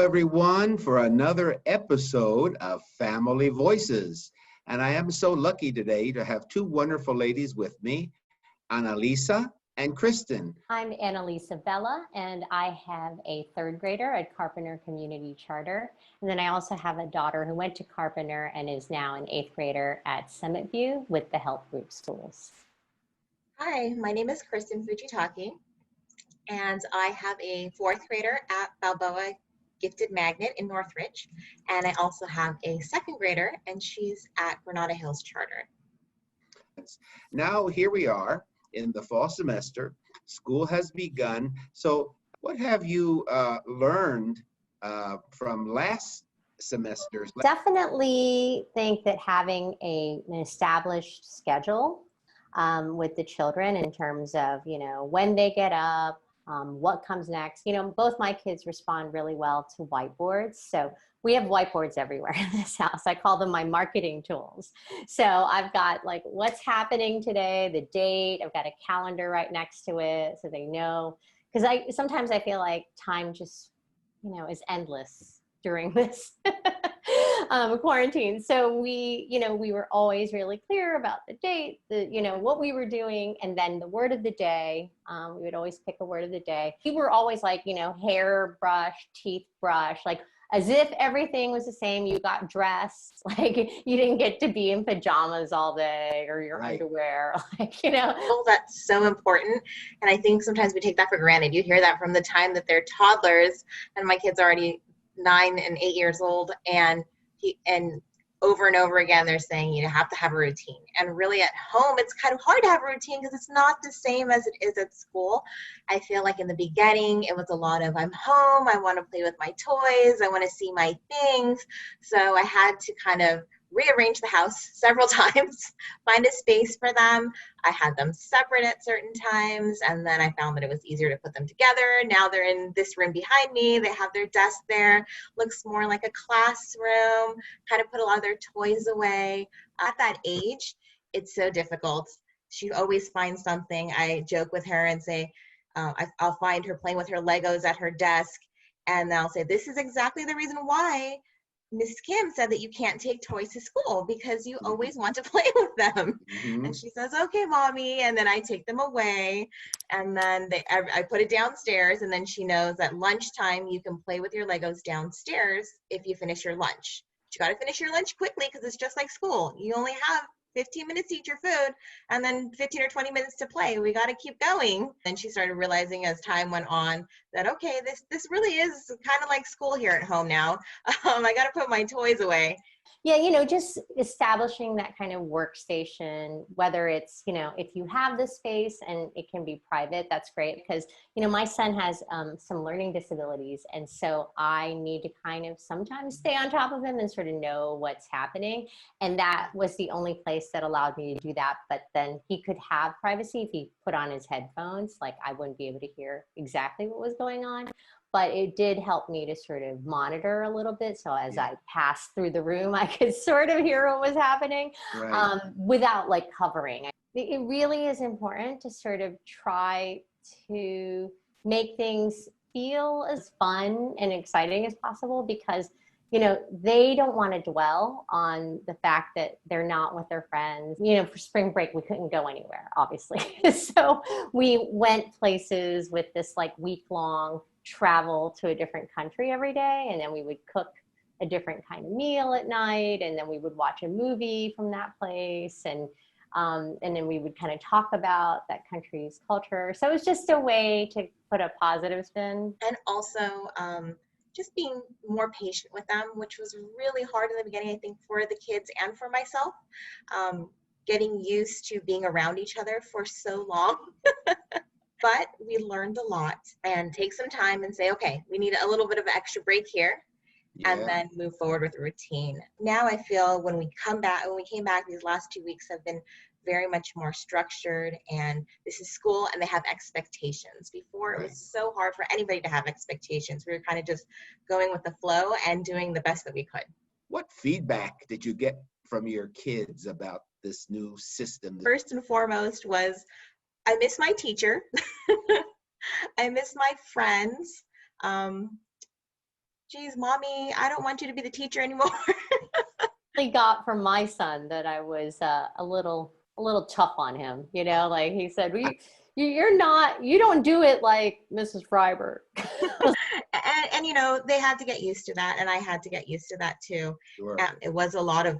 everyone, for another episode of Family Voices. And I am so lucky today to have two wonderful ladies with me, Annalisa and Kristen. I'm Annalisa Bella, and I have a third grader at Carpenter Community Charter. And then I also have a daughter who went to Carpenter and is now an eighth grader at Summit View with the Help Group Schools. Hi, my name is Kristen Fujitaki, and I have a fourth grader at Balboa Gifted Magnet in Northridge, and I also have a second grader, and she's at Granada Hills Charter. Now here we are in the fall semester. School has begun. So what have you learned from last semester's? Definitely think that having an established schedule with the children in terms of, when they get up, what comes next. Both my kids respond really well to whiteboards. So we have whiteboards everywhere in this house. I call them my marketing tools. So I've got like what's happening today, the date, I've got a calendar right next to it so they know. Because sometimes I feel like time just, is endless during this quarantine. So we were always really clear about the date, what we were doing, and then the word of the day. We would always pick a word of the day. We were always like, hair brush, teeth brush, like as if everything was the same. You got dressed, like you didn't get to be in pajamas all day or your underwear, Well, that's so important. And I think sometimes we take that for granted. You hear that from the time that they're toddlers, and my kid's already 9 and 8 years old, and over and over again they're saying you have to have a routine. And really at home it's kind of hard to have a routine because it's not the same as it is at school. I feel like in the beginning it was a lot of I'm home, I want to play with my toys, I want to see my things. So I had to kind of rearrange the house several times, find a space for them. I had them separate at certain times, and then I found that it was easier to put them together. Now they're in this room behind me. They have their desk there. Looks more like a classroom, kind of put a lot of their toys away. At that age, it's so difficult. She always finds something. I joke with her and say, I'll find her playing with her Legos at her desk, and I'll say, this is exactly the reason why Miss Kim said that you can't take toys to school because you always want to play with them. Mm-hmm. And she says, okay, mommy. And then I take them away, and then I put it downstairs, and then she knows at lunchtime you can play with your Legos downstairs if you finish your lunch. You got to finish your lunch quickly because it's just like school. You only have 15 minutes to eat your food and then 15 or 20 minutes to play. We got to keep going. Then she started realizing as time went on that, okay, this really is kind of like school here at home now. I got to put my toys away. Yeah, just establishing that kind of workstation, whether it's, if you have the space and it can be private, that's great because, my son has some learning disabilities. And so I need to kind of sometimes stay on top of him and sort of know what's happening. And that was the only place that allowed me to do that. But then he could have privacy if he put on his headphones, like I wouldn't be able to hear exactly what was going on. But it did help me to sort of monitor a little bit. So as I passed through the room, I could sort of hear what was happening without like covering. It really is important to sort of try to make things feel as fun and exciting as possible because, they don't want to dwell on the fact that they're not with their friends. For spring break, we couldn't go anywhere, obviously. So we went places with this like week-long travel to a different country every day, and then we would cook a different kind of meal at night, and then we would watch a movie from that place, and then we would kind of talk about that country's culture. So it was just a way to put a positive spin. And also just being more patient with them, which was really hard in the beginning, I think, for the kids and for myself. Getting used to being around each other for so long. But we learned a lot, and take some time and say, okay, we need a little bit of an extra break here, and then move forward with a routine. Now I feel when we came back, these last 2 weeks have been very much more structured, and this is school and they have expectations. Before it was so hard for anybody to have expectations. We were kind of just going with the flow and doing the best that we could. What feedback did you get from your kids about this new system? First and foremost was, I miss my teacher. I miss my friends. geez, mommy, I don't want you to be the teacher anymore. Really got from my son that I was a little tough on him, you know, like he said, you're not, you don't do it like Mrs. Freiberg. And you know, they had to get used to that, and I had to get used to that too. Sure. It was a lot of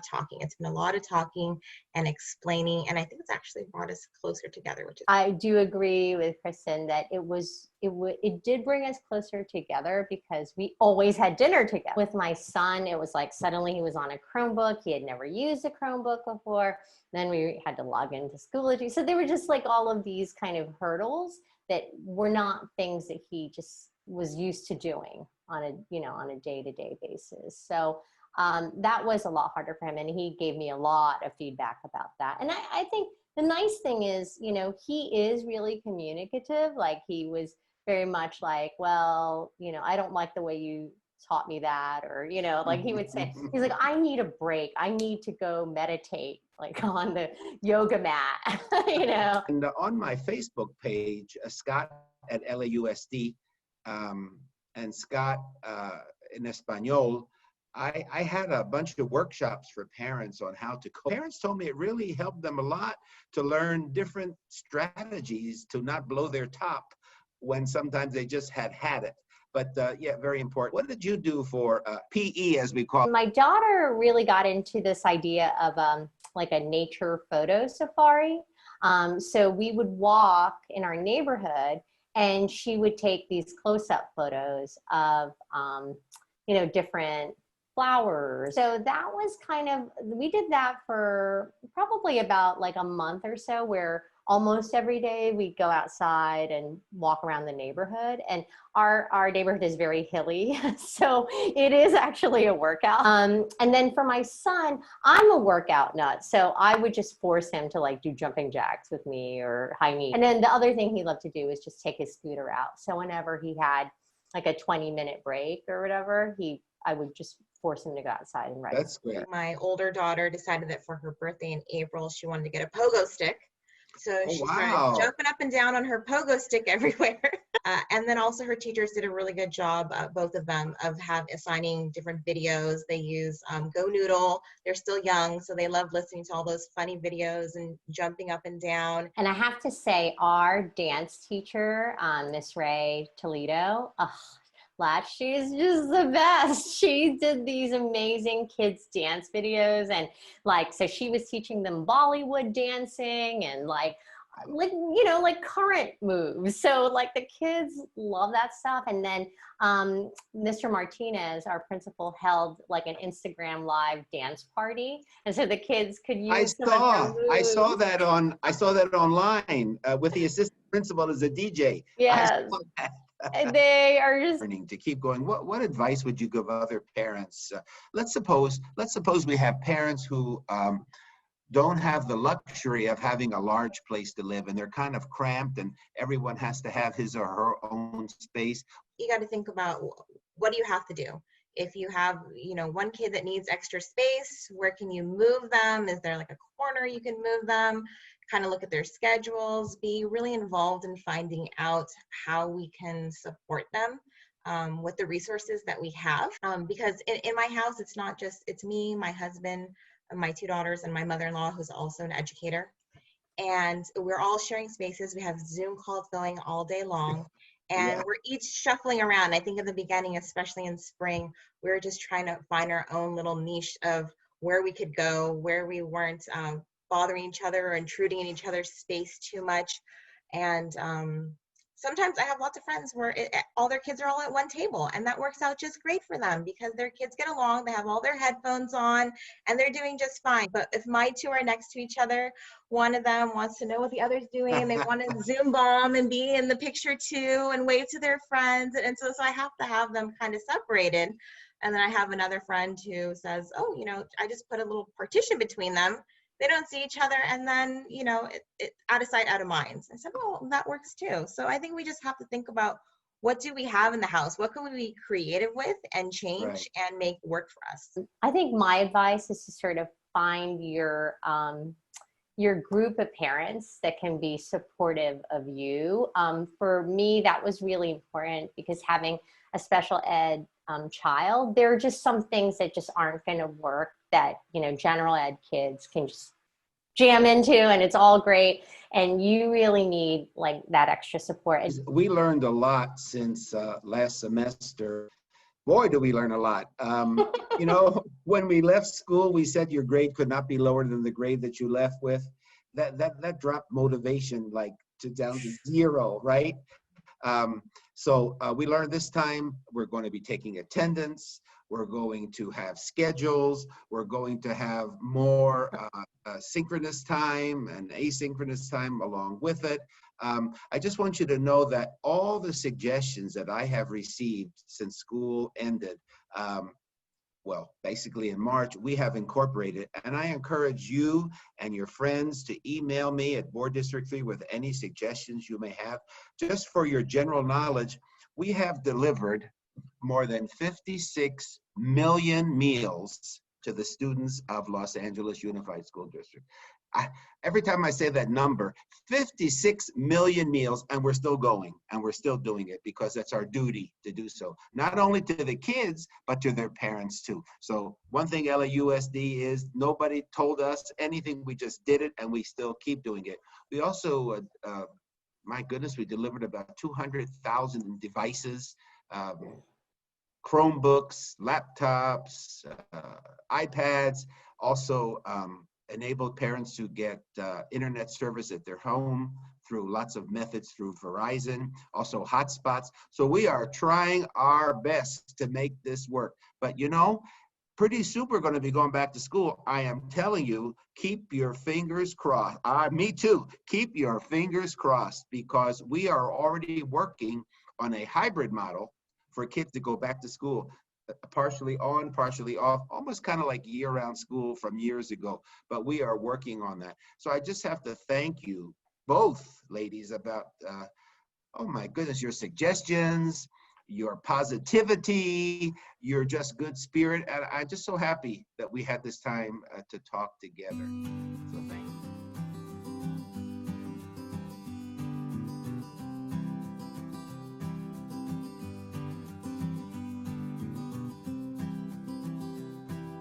talking. It's been a lot of talking and explaining, and I think it's actually brought us closer together, which is I do agree with Kristen that it did bring us closer together because we always had dinner together. With my son, it was like suddenly he was on a Chromebook. He had never used a Chromebook before. Then we had to log into Schoology. So there were just like all of these kind of hurdles that were not things that he just was used to doing on a day-to-day basis. So that was a lot harder for him. And he gave me a lot of feedback about that. And I think the nice thing is, you know, he is really communicative. Like he was very much like, well, you know, I don't like the way you taught me that, or, you know, like he would say, he's like, I need a break. I need to go meditate like on the yoga mat, you know. And on my Facebook page, Scott at LAUSD, and Scott in Espanol, I had a bunch of workshops for parents on how to cope. Parents told me it really helped them a lot to learn different strategies to not blow their top when sometimes they just had it. But yeah, very important. What did you do for PE, as we call it? My daughter really got into this idea of like a nature photo safari. So we would walk in our neighborhood and she would take these close-up photos of, you know, different flowers. So that was we did that for probably about like a month or so, where almost every day we'd go outside and walk around the neighborhood. And our neighborhood is very hilly. So it is actually a workout. And then for my son, I'm a workout nut. So I would just force him to like do jumping jacks with me or high knee. And then the other thing he loved to do is just take his scooter out. So whenever he had like a 20-minute break or whatever, I would just force him to go outside and ride. That's great. my older daughter decided that for her birthday in April, she wanted to get a pogo stick. So she started jumping up and down on her pogo stick everywhere. And then also her teachers did a really good job, both of them, of assigning different videos. They use Go Noodle. They're still young, so they love listening to all those funny videos and jumping up and down. And I have to say, our dance teacher, Miss Ray Toledo, she's just the best. She did these amazing kids dance videos, and like, so she was teaching them Bollywood dancing and like you know, like current moves. So like the kids love that stuff. And then Mr. Martinez, our principal, held like an Instagram live dance party, and so the kids could use I saw that online with the assistant principal as a DJ. Yes. They are just learning to keep going. What advice would you give other parents? Let's suppose we have parents who don't have the luxury of having a large place to live, and they're kind of cramped and everyone has to have his or her own space. You got to think about, what do you have to do? If you have, you know, one kid that needs extra space, where can you move them? Is there like a corner you can move them? Kind of look at their schedules, be really involved in finding out how we can support them with the resources that we have. Because in my house, it's me, my husband, my two daughters, and my mother-in-law, who's also an educator. And we're all sharing spaces. We have Zoom calls going all day long. And we're each shuffling around. I think in the beginning, especially in spring, we were just trying to find our own little niche of where we could go, where we weren't bothering each other or intruding in each other's space too much. And sometimes I have lots of friends where all their kids are all at one table, and that works out just great for them because their kids get along, they have all their headphones on, and they're doing just fine. But if my two are next to each other, one of them wants to know what the other's doing, and they want to Zoom bomb and be in the picture too and wave to their friends. And so I have to have them kind of separated. And then I have another friend who says, oh, you know, I just put a little partition between them. They don't see each other, and then, you know, it out of sight, out of mind. I said, oh, that works too. So I think we just have to think about, what do we have in the house? What can we be creative with and change and make work for us? I think my advice is to sort of find your group of parents that can be supportive of you. For me, that was really important because having a special ed child, there are just some things that just aren't going to work that, you know, general ed kids can just jam into, and it's all great. And you really need like that extra support. We learned a lot since last semester. Boy, do we learn a lot. You know, when we left school, we said your grade could not be lower than the grade that you left with. That dropped motivation like down to zero, right? So we learned this time we're going to be taking attendance. We're going to have schedules. We're going to have more synchronous time and asynchronous time along with it. I just want you to know that all the suggestions that I have received since school ended, well, basically in March, we have incorporated, and I encourage you and your friends to email me at Board District 3 with any suggestions you may have. Just for your general knowledge, we have delivered more than 56 million meals to the students of Los Angeles Unified School District. Every time I say that number, 56 million meals, and we're still going, and we're still doing it because that's our duty to do so. Not only to the kids, but to their parents too. So one thing LAUSD is, nobody told us anything, we just did it, and we still keep doing it. We also, my goodness, we delivered about 200,000 devices, Chromebooks, laptops, iPads, also enabled parents to get internet service at their home through lots of methods through Verizon, also hotspots. So we are trying our best to make this work. But you know, pretty soon we're going to be going back to school. I am telling you, keep your fingers crossed. Me too. Keep your fingers crossed, because we are already working on a hybrid model for kids to go back to school, partially on, partially off, almost kind of like year-round school from years ago, but we are working on that. So I just have to thank you both, ladies, about, oh my goodness, your suggestions, your positivity, your just good spirit, and I'm just so happy that we had this time to talk together. So